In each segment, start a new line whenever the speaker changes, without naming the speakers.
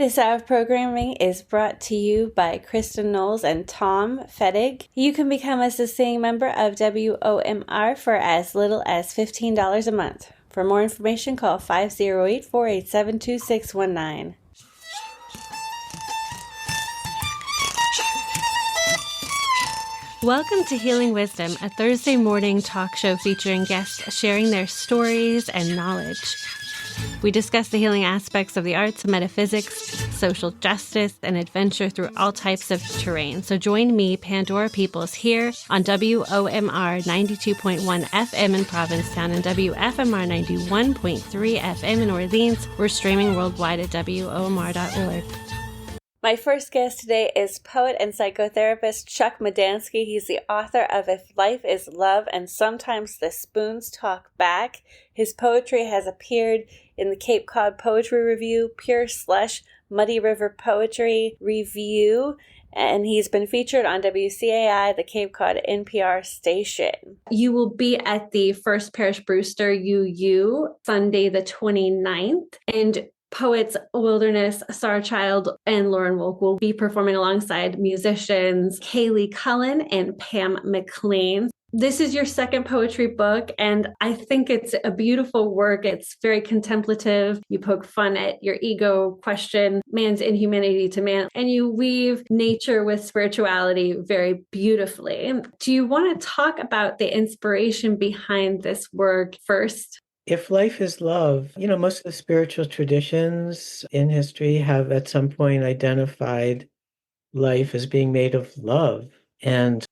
This hour of programming is brought to you by Kristen Knowles and Tom Fettig. You can become a sustaining member of WOMR for as little as $15 a month. For more information, call 508-487-2619. Welcome to Healing Wisdom, a Thursday morning talk show featuring guests sharing their stories and knowledge. We discuss the healing aspects of the arts, metaphysics, social justice, and adventure through all types of terrain. So join me, Pandora Peoples, here on WOMR 92.1 FM in Provincetown and WFMR 91.3 FM in Orleans. We're streaming worldwide at WOMR.org. My first guest today is poet and psychotherapist Chuck Madansky. He's the author of If Life is Love and Sometimes the Spoons Talk Back. His poetry has appeared in the Cape Cod Poetry Review, Pure Slush, Muddy River Poetry Review, and he's been featured on WCAI, the Cape Cod NPR station. You will be at the First Parish Brewster UU Sunday the 29th, and poets Wilderness, Starchild, and Lauren Wolk will be performing alongside musicians Kaylee Cullen and Pam McLean. This is your second poetry book, and I think it's a beautiful work. It's very contemplative. You poke fun at your ego, question man's inhumanity to man, and you weave nature with spirituality very beautifully. Do you want to talk about the inspiration behind this work first?
If life is love, most of the spiritual traditions in history have at some point identified life as being made of love, and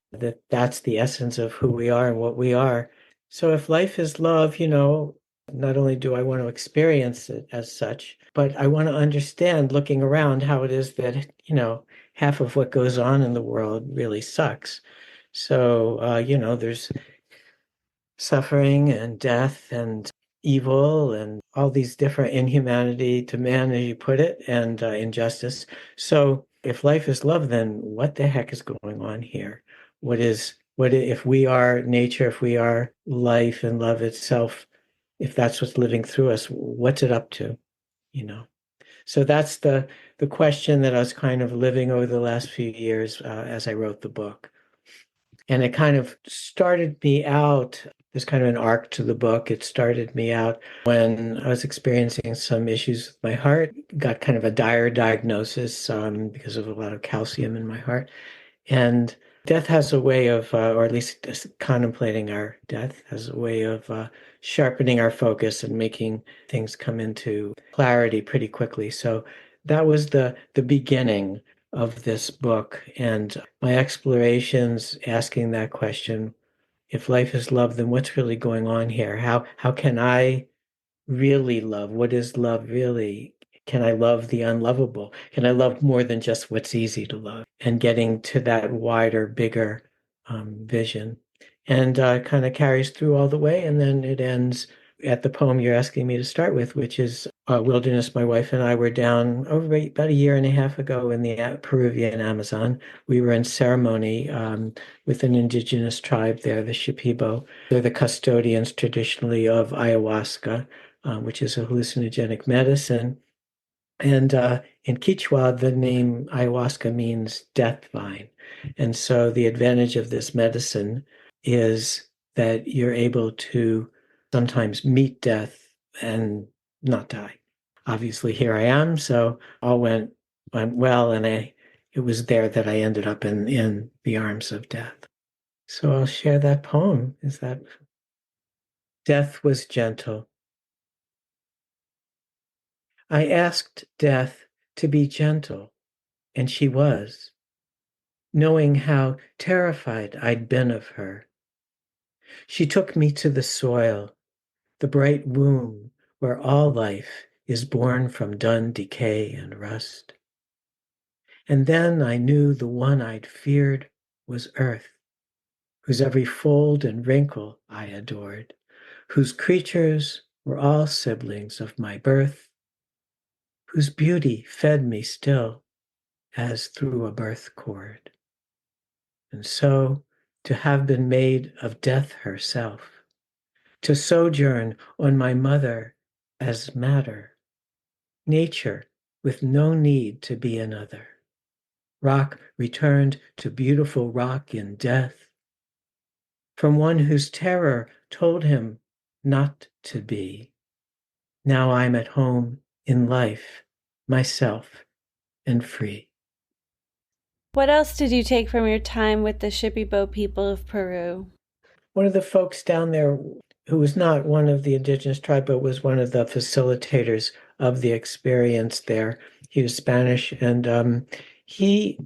that's the essence of who we are and what we are. So if life is love, not only do I want to experience it as such, but I want to understand, looking around, how it is that, half of what goes on in the world really sucks. So, there's suffering and death and evil and all these different inhumanity to man, as you put it, and injustice. So if life is love, then what the heck is going on here? If we are nature, if we are life and love itself, if that's what's living through us, what's it up to? So that's the question that I was kind of living over the last few years as I wrote the book. And it kind of started me out. There's kind of an arc to the book. It started me out when I was experiencing some issues with my heart, got kind of a dire diagnosis because of a lot of calcium in my heart. And death has a way of, or at least contemplating our death, has a way of sharpening our focus and making things come into clarity pretty quickly. So that was the beginning of this book, and my explorations asking that question: if life is love, then what's really going on here? How can I really love? What is love really? Can I love the unlovable? Can I love more than just what's easy to love? And getting to that wider, bigger vision. And kind of carries through all the way, and then it ends at the poem you're asking me to start with, which is Wilderness. My wife and I were down over about a year and a half ago in the Peruvian Amazon. We were in ceremony with an indigenous tribe there, the Shipibo. They're the custodians traditionally of ayahuasca, which is a hallucinogenic medicine. And in Quechua, the name ayahuasca means death vine. And so the advantage of this medicine is that you're able to sometimes meet death and not die. Obviously, here I am, so all went well, and it was there that I ended up in the arms of death. So I'll share that poem. Death was gentle. I asked death to be gentle, and she was, knowing how terrified I'd been of her. She took me to the soil, the bright womb where all life is born from dun decay and rust. And then I knew the one I'd feared was earth, whose every fold and wrinkle I adored, whose creatures were all siblings of my birth, whose beauty fed me still as through a birth cord. And so to have been made of death herself, to sojourn on my mother as matter, nature with no need to be another. Rock returned to beautiful rock in death, from one whose terror told him not to be. Now I'm at home in life, myself, and free.
What else did you take from your time with the Shipibo people of Peru?
One of the folks down there who was not one of the indigenous tribe, but was one of the facilitators of the experience there. He was Spanish, and he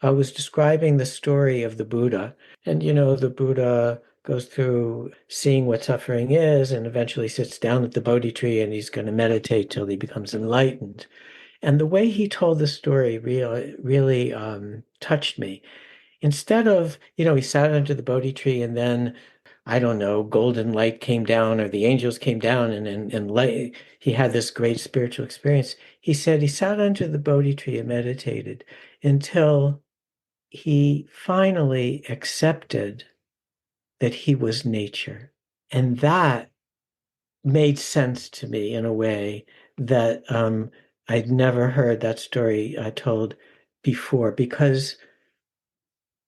was describing the story of the Buddha. And, the Buddha goes through seeing what suffering is and eventually sits down at the Bodhi tree and he's going to meditate till he becomes enlightened. And the way he told the story really touched me. Instead of, he sat under the Bodhi tree and then, I don't know, golden light came down or the angels came down and light, he had this great spiritual experience. He said he sat under the Bodhi tree and meditated until he finally accepted that he was nature. And that made sense to me in a way that I'd never heard that story told before. Because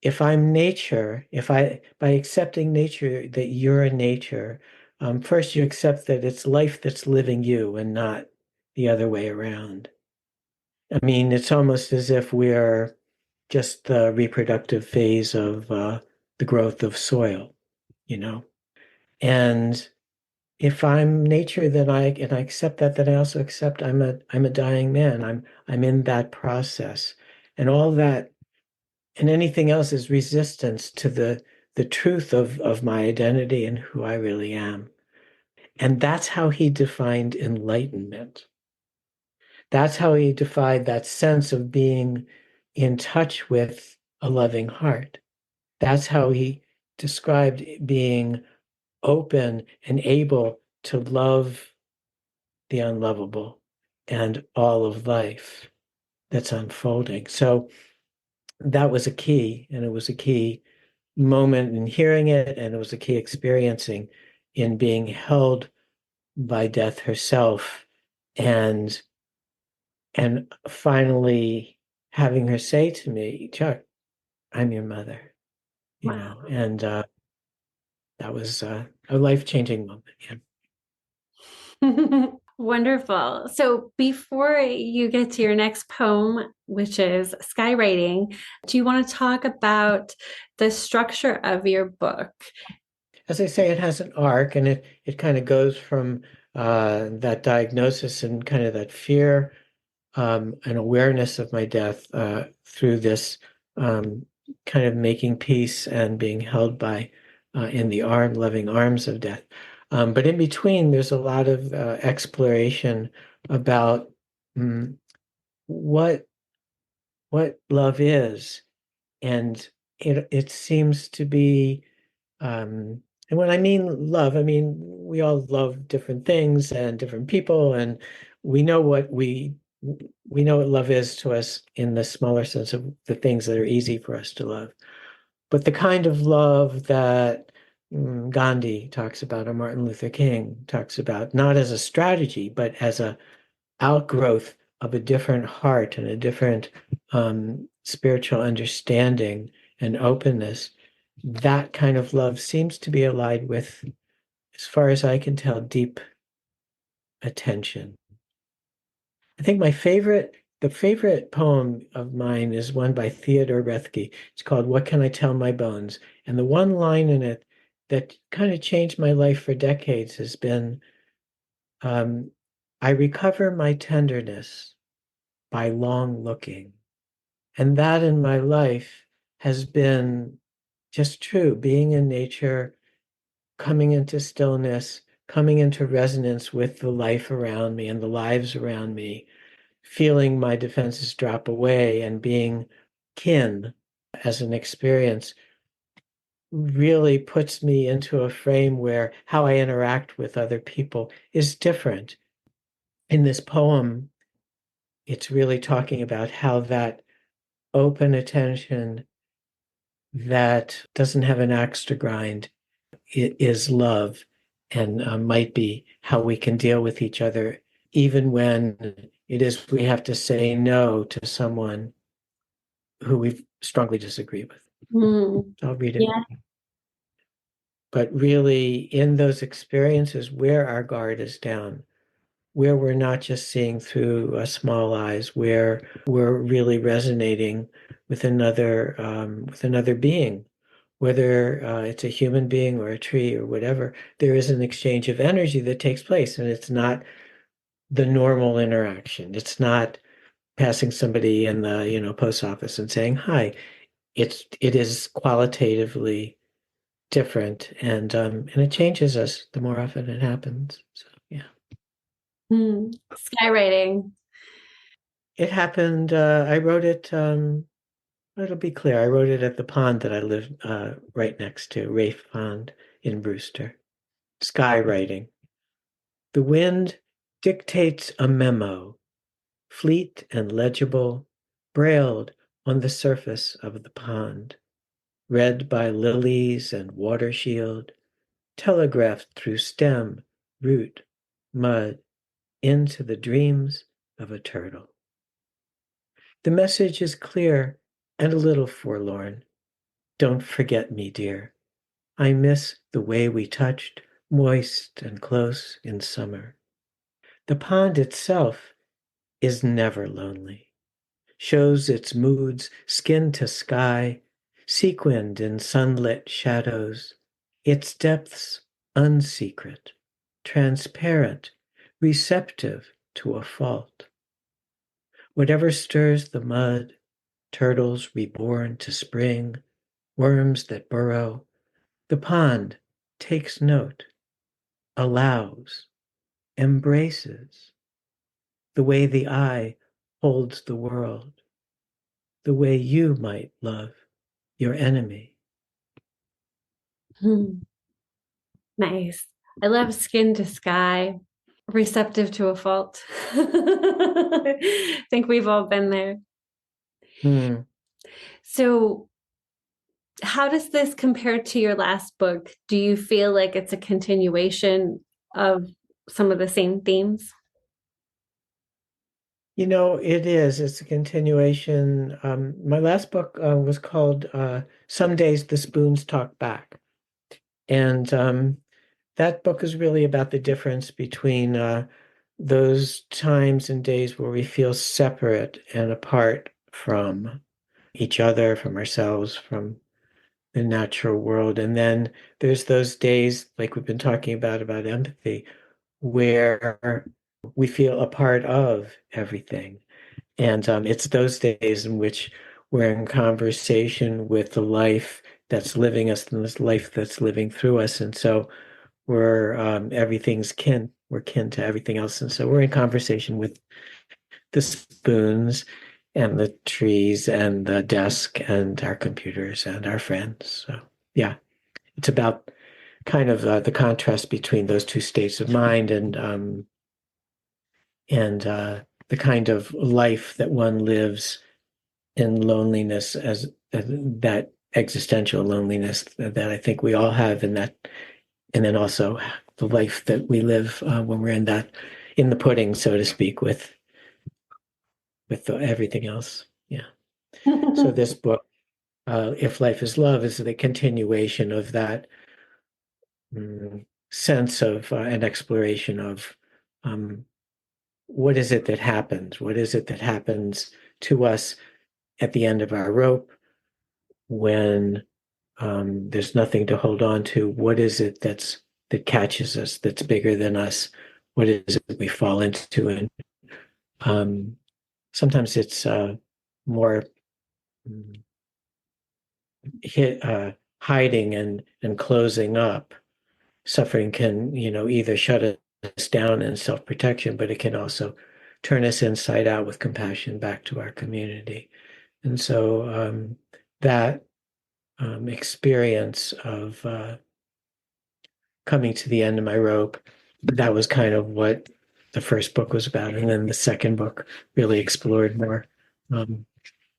if I'm nature, by accepting nature, that you're a nature, first you accept that it's life that's living you and not the other way around. I mean, it's almost as if we're just the reproductive phase of the growth of soil, you know. And if I'm nature, then I accept that. Then I also accept I'm a dying man. I'm in that process, and all that, and anything else is resistance to the truth of my identity and who I really am. And that's how he defined enlightenment. That's how he defined that sense of being in touch with a loving heart. That's how he described being open and able to love the unlovable and all of life that's unfolding. So that was a key, and it was a key moment in hearing it, and it was a key experiencing in being held by death herself and finally having her say to me, Chuck, I'm your mother,
Wow.
and that was a life-changing moment. Yeah.
Wonderful. So before you get to your next poem, which is Skywriting, do you want to talk about the structure of your book?
As I say, it has an arc, and it kind of goes from that diagnosis and kind of that fear and awareness of my death through this kind of making peace and being held by in the loving arms of death. But in between, there's a lot of exploration about mm, what love is, and it seems to be. And when I mean love, I mean we all love different things and different people, and we know what we know what love is to us in the smaller sense of the things that are easy for us to love. But the kind of love that Gandhi talks about or Martin Luther King talks about, not as a strategy, but as a outgrowth of a different heart and a different spiritual understanding and openness, that kind of love seems to be allied with, as far as I can tell, deep attention. I think the favorite poem of mine is one by Theodore Roethke. It's called What Can I Tell My Bones? And the one line in it that kind of changed my life for decades has been, um, I recover my tenderness by long looking. And that in my life has been just true, being in nature, coming into stillness, coming into resonance with the life around me and the lives around me, feeling my defenses drop away and being kin as an experience really puts me into a frame where how I interact with other people is different. In this poem, it's really talking about how that open attention that doesn't have an axe to grind is love and might be how we can deal with each other, even when It is we have to say no to someone who we strongly disagree with.
Mm.
I'll read it.
Yeah.
But really, in those experiences where our guard is down, where we're not just seeing through small eyes, where we're really resonating with another being, whether it's a human being or a tree or whatever, there is an exchange of energy that takes place, and it's not the normal interaction. It's not passing somebody in the post office and saying hi. It is qualitatively different, and it changes us the more often it happens. So yeah.
Mm. Skywriting.
It happened. I wrote it. It'll be clear. I wrote it at the pond that I live right next to, Rafe Pond in Brewster. Skywriting. The wind dictates a memo, fleet and legible, brailled on the surface of the pond, read by lilies and water shield, telegraphed through stem, root, mud, into the dreams of a turtle. The message is clear and a little forlorn. Don't forget me, dear. I miss the way we touched, moist and close in summer. The pond itself is never lonely, shows its moods skin to sky, sequined in sunlit shadows, its depths unsecret, transparent, receptive to a fault. Whatever stirs the mud, turtles reborn to spring, worms that burrow, the pond takes note, allows, embraces, the way the eye holds the world, the way you might love your enemy.
Hmm. Nice. I love skin to sky, receptive to a fault. I think we've all been there.
Hmm.
So, how does this compare to your last book? Do you feel like it's a continuation of some of the same themes?
It is. It's a continuation. My last book was called Some Days the Spoons Talk Back. And that book is really about the difference between those times and days where we feel separate and apart from each other, from ourselves, from the natural world. And then there's those days, like we've been talking about empathy, where we feel a part of everything. And it's those days in which we're in conversation with the life that's living us and this life that's living through us. And so we're everything's kin. We're kin to everything else. And so we're in conversation with the spoons and the trees and the desk and our computers and our friends. So yeah, it's about kind of the contrast between those two states of mind and the kind of life that one lives in loneliness as that existential loneliness that I think we all have in that, and then also the life that we live when we're in the pudding, so to speak, with everything else. Yeah. So this book, If Life is Love, is the continuation of that sense of an exploration of um, what is it that happens? What is it that happens to us at the end of our rope when there's nothing to hold on to? What is it that catches us, that's bigger than us? What is it that we fall into? And um, sometimes it's more mm, hiding and closing up. Suffering can, either shut us down in self-protection, but it can also turn us inside out with compassion back to our community. And so that experience of coming to the end of my rope, that was kind of what the first book was about. And then the second book really explored more um,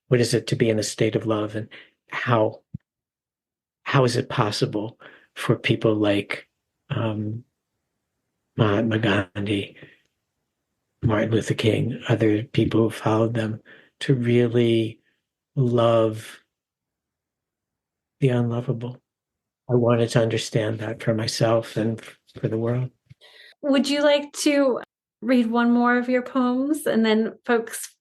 what is it to be in a state of love, and how is it possible for people like Mahatma Gandhi Martin Luther King, other people who followed them, to really love the unlovable. I wanted to understand that for myself and for the world.
Would you like to read one more of your poems and then folks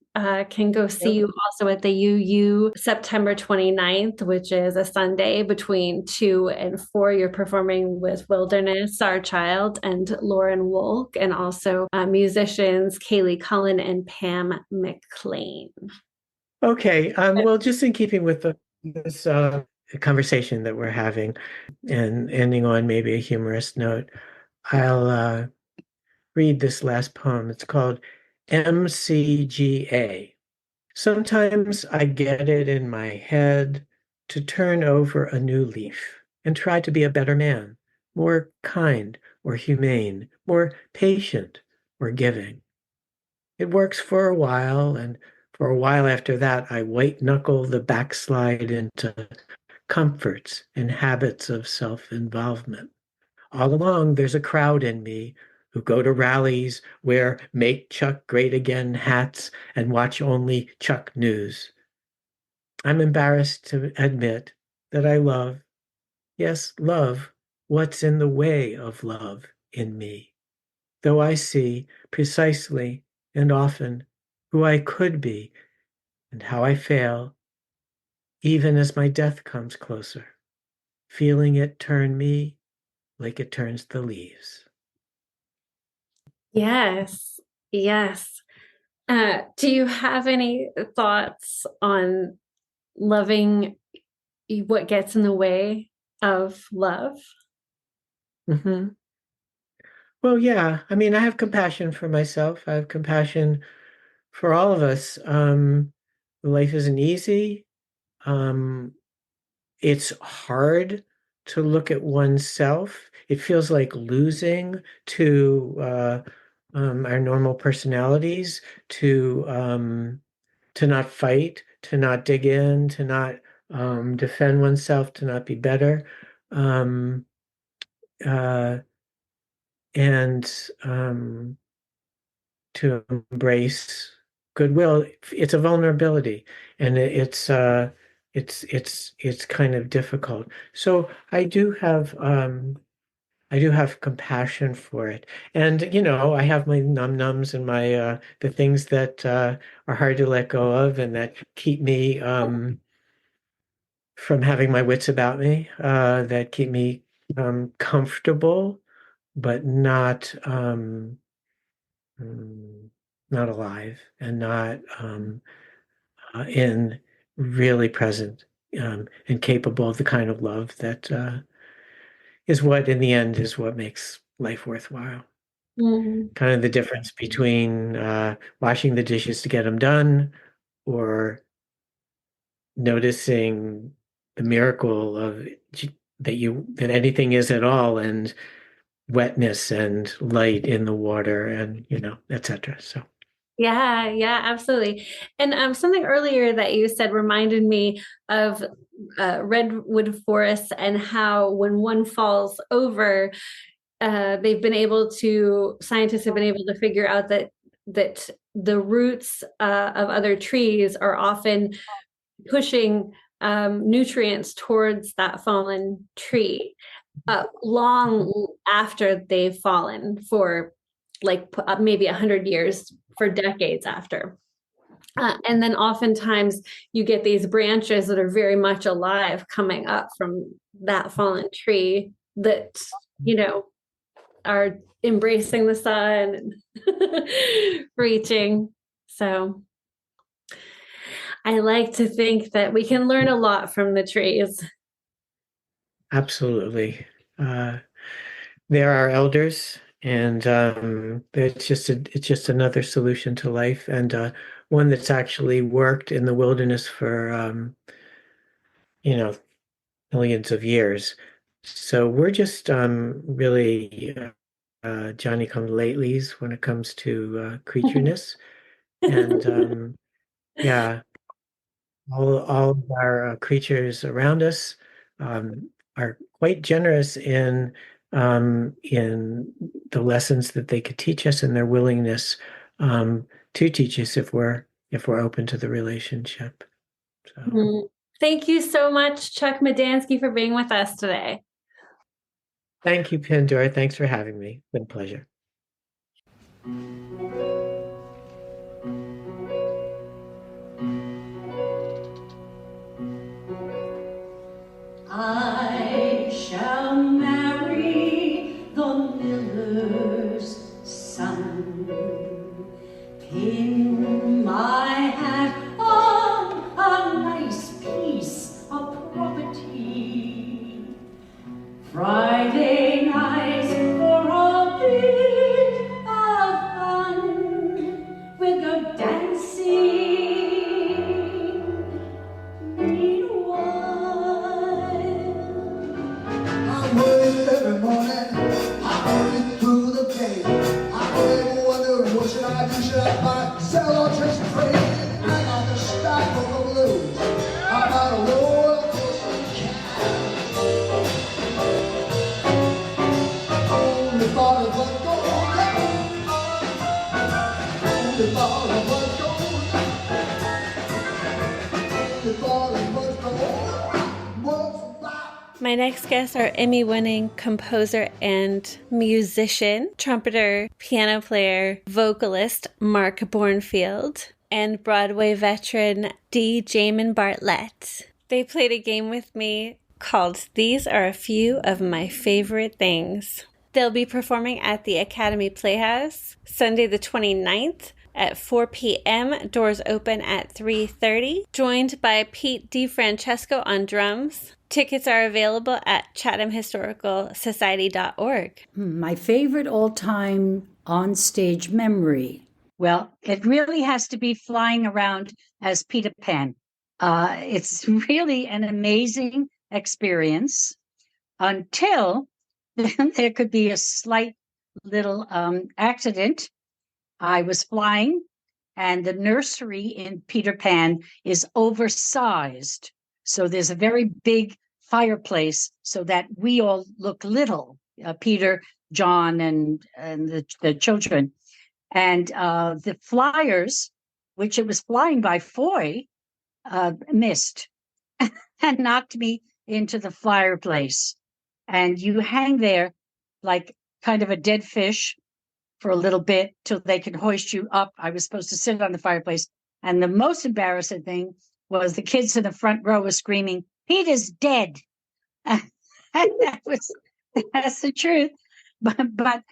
can go see
Yep.
you also at the UU September 29th, which is a Sunday between 2 and 4. You're performing with Wilderness, Our Child, and Lauren Wolk, and also musicians Kaylee Cullen and Pam McLean.
Okay. Well, just in keeping with this conversation that we're having and ending on maybe a humorous note, I'll read this last poem. It's called MCGA. Sometimes I get it in my head to turn over a new leaf and try to be a better man, more kind or humane, more patient or giving. It works for a while, and for a while after that, I white knuckle the backslide into comforts and habits of self-involvement. All along, there's a crowd in me who go to rallies, wear Make Chuck Great Again hats, and watch only Chuck News. I'm embarrassed to admit that I love, yes, love, what's in the way of love in me, though I see precisely and often who I could be and how I fail, even as my death comes closer, feeling it turn me like it turns the leaves.
Yes, yes. Do you have any thoughts on loving what gets in the way of love?
Hmm. Well, yeah. I mean, I have compassion for myself. I have compassion for all of us. Life isn't easy. Um, it's hard to look at oneself. It feels like losing to our normal personalities, to not fight, to not dig in, to not defend oneself, to not be better. Um, uh, and to embrace goodwill. It's a vulnerability, and it's kind of difficult. So I do have compassion for it. And I have my num-nums and my the things that are hard to let go of and that keep me from having my wits about me, that keep me comfortable, but mm, not alive and not in really present and capable of the kind of love that is what, in the end, is what makes life worthwhile.
Mm.
Kind of the difference between washing the dishes to get them done or noticing the miracle of that anything is at all and wetness and light in the water and etc. So
Yeah, yeah, absolutely. And something earlier that you said reminded me of redwood forests and how when one falls over, scientists have been able to figure out that the roots of other trees are often pushing nutrients towards that fallen tree long after they've fallen for like maybe 100 years for decades after. And then oftentimes you get these branches that are very much alive coming up from that fallen tree that, you know, are embracing the sun and reaching. So I like to think that we can learn a lot from the trees.
absolutely. There are elders, and it's just another solution to life, and one that's actually worked in the wilderness for you know millions of years. So we're just really Johnny come latelys when it comes to creatureness, and yeah, all of our creatures around us are quite generous in the lessons that they could teach us and their willingness to teach us if we're open to the relationship. So
Thank you so much, Chuck Madansky, for being with us today.
thank you, Pandora. Thanks for having me. It's been a pleasure.
I shall marry the miller's son, pin my hat on a nice piece of property. Friday night for a bit of fun, we'll go dancing.
I worry every morning, I worry through the day. I worry wondering what should I do, should I buy, sell or just trade? I got the stock of the blues, I got a roller coaster cat. Only thought of what goes down, only thought of what goes down, only thought of what goes down.
My next guests are Emmy-winning composer and musician, trumpeter, piano player, vocalist Mark Bornfield, and Broadway veteran D. Jamin Bartlett. They played a game with me called These Are a Few of My Favorite Things. They'll be performing at the Academy Playhouse Sunday the 29th at 4 p.m., doors open at 3:30, joined by Pete DiFrancesco on drums. Tickets are available at chathamhistoricalsociety.org.
My favorite all-time on-stage memory.
Well, it really has to be flying around as Peter Pan. It's really an amazing experience until there could be a slight little accident. I was flying, and the nursery in Peter Pan is oversized. So there's a very big fireplace so that we all look little, Peter, John, and the children. And the flyers, which it was flying by Foy, missed and knocked me into the fireplace. And you hang there like kind of a dead fish for a little bit till they can hoist you up. I was supposed to sit on the fireplace. And the most embarrassing thing was the kids in the front row were screaming, "Peter's dead." And that's the truth. But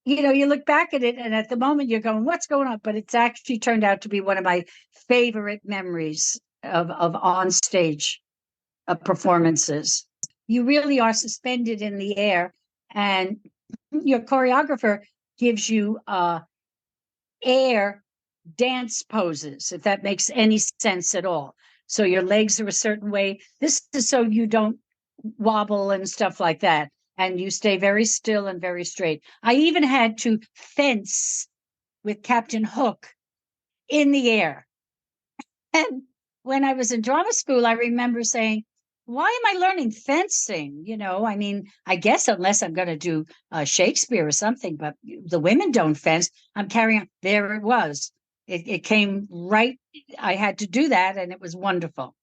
you look back at it, and at the moment you're going, what's going on? But it's actually turned out to be one of my favorite memories of on-stage performances. You really are suspended in the air, and your choreographer gives you air dance poses, if that makes any sense at all. So your legs are a certain way. This is so you don't wobble and stuff like that. And you stay very still and very straight. I even had to fence with Captain Hook in the air. And when I was in drama school, I remember saying, why am I learning fencing? I mean, I guess unless I'm going to do Shakespeare or something, but the women don't fence. I'm carrying on. There it was. It came right. I had to do that, and it was wonderful.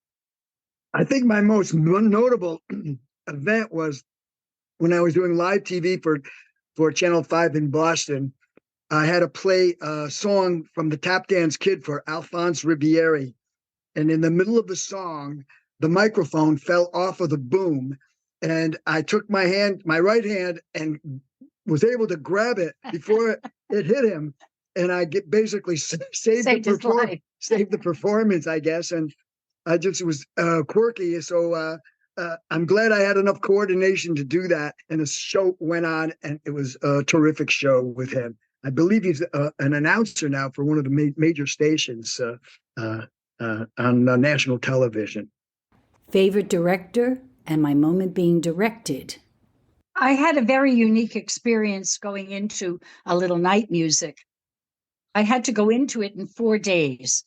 I think my most notable event was when I was doing live TV for Channel 5 in Boston. I had to play a song from the Tap Dance Kid for Alphonse Riviere. And in the middle of the song, the microphone fell off of the boom. And I took my right hand, and was able to grab it before it hit him. And I basically saved the performance, I guess. And I just was quirky. So I'm glad I had enough coordination to do that. And the show went on, and it was a terrific show with him. I believe he's an announcer now for one of the major stations on national television.
Favorite director and my moment being directed.
I had a very unique experience going into A Little Night Music. I had to go into it in 4 days.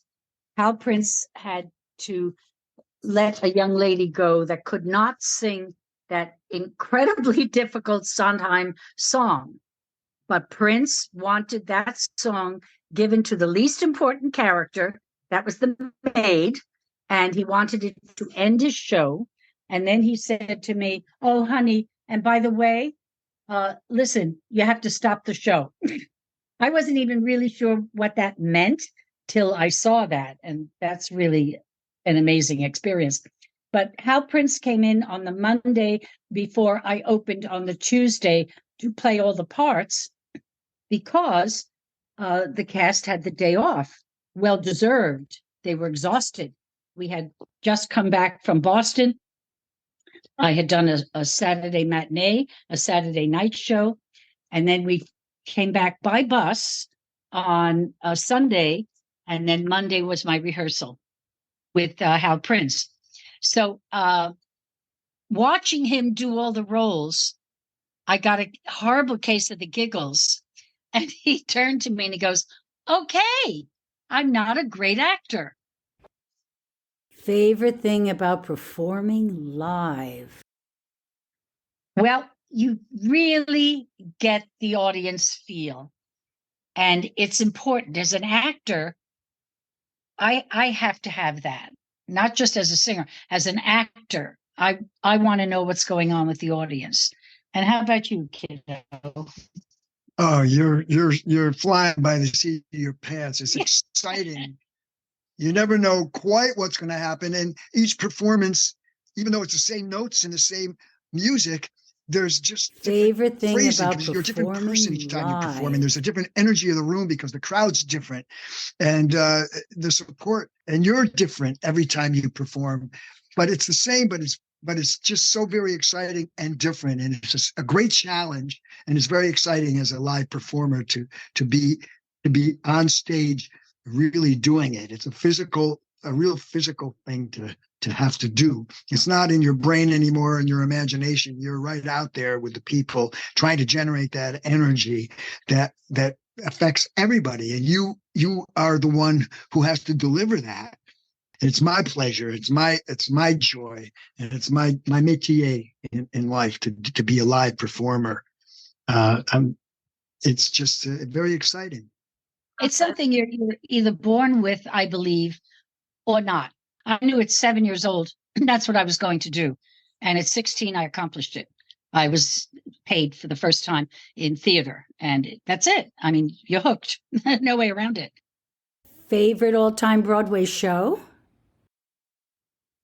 Hal Prince had to let a young lady go that could not sing that incredibly difficult Sondheim song. But Prince wanted that song given to the least important character. That was the maid. And he wanted it to end his show. And then he said to me, "Oh, honey, and by the way, listen, you have to stop the show." I wasn't even really sure what that meant till I saw that. And that's really an amazing experience. But Hal Prince came in on the Monday before I opened on the Tuesday to play all the parts because the cast had the day off. Well deserved. They were exhausted. We had just come back from Boston. I had done a Saturday matinee, a Saturday night show, and then we came back by bus on a Sunday, and then Monday was my rehearsal with Hal Prince. So watching him do all the roles, I got a horrible case of the giggles. And he turned to me and he goes, "Okay, I'm not a great actor."
Favorite thing about performing live?
Well, you really get the audience feel. And it's important. As an actor, I have to have that, not just as a singer, as an actor. I want to know what's going on with the audience. And how about you, kiddo?
Oh, you're flying by the seat of your pants. It's exciting. You never know quite what's going to happen. And each performance, even though it's the same notes and the same music, there's just
favorite thing
phrasing,
about
because you're a different
performing
person each time you perform,
live.
and there's a different energy of the room because the crowd's different, and the support, and you're different every time you perform. But it's the same, but it's just so very exciting and different, and it's just a great challenge, and it's very exciting as a live performer to be on stage really doing it. It's a real physical thing to have to do. It's not in your brain anymore, in your imagination. You're right out there with the people trying to generate that energy that affects everybody. And you are the one who has to deliver that. And it's my pleasure. It's my joy. And it's my métier in life to be a live performer. It's just very exciting.
It's something you're either born with, I believe, or not. I knew at 7 years old, that's what I was going to do. And at 16, I accomplished it. I was paid for the first time in theater. And that's it. I mean, you're hooked. No way around it.
Favorite all-time Broadway show?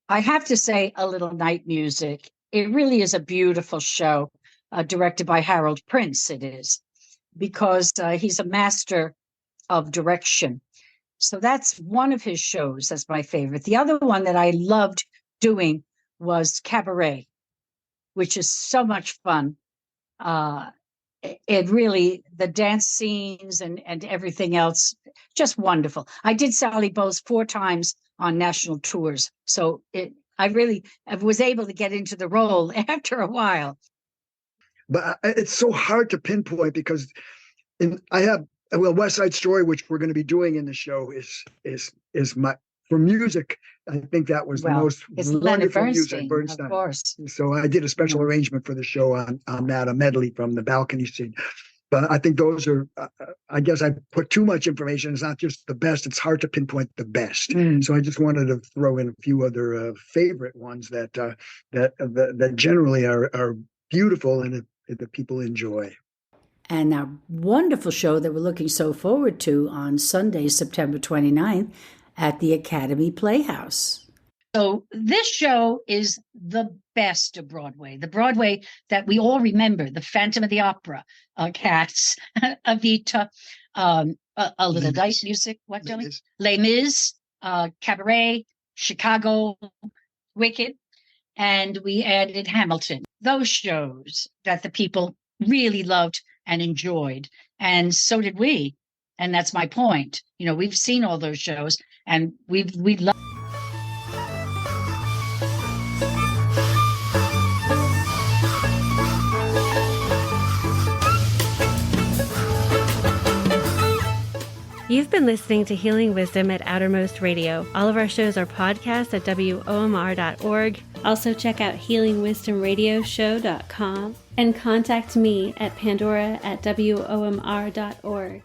I have to say A Little Night Music. It really is a beautiful show, directed by Harold Prince, it is, because he's a master of direction. So that's one of his shows. That's my favorite. The other one that I loved doing was Cabaret, which is so much fun. It really, the dance scenes and everything else, just wonderful. I did Sally Bowles 4 times on national tours. So I was able to get into the role after a while.
But it's so hard to pinpoint because West Side Story, which we're going to be doing in the show, is my, for music. I think that was the most wonderful music, Bernstein.
Of course.
So I did a special arrangement for the show on that, a medley from the balcony scene. But I think those are, I guess I put too much information. It's not just the best. It's hard to pinpoint the best. So I just wanted to throw in a few other favorite ones that generally are beautiful and that people enjoy.
And our wonderful show that we're looking so forward to on Sunday, September 29th at the Academy Playhouse.
So this show is the best of Broadway, the Broadway that we all remember, the Phantom of the Opera, Cats, Evita, A Little Dice Music, what, Joey? Les Mis, Cabaret, Chicago, Wicked, and we added Hamilton. Those shows that the people really loved and enjoyed, and so did we. And that's my point. You know, we've seen all those shows, and we love.
You've been listening to Healing Wisdom at Outermost Radio. All of our shows are podcasts at WOMR.org. Also check out healingwisdomradioshow.com and contact me at Pandora@WOMR.org.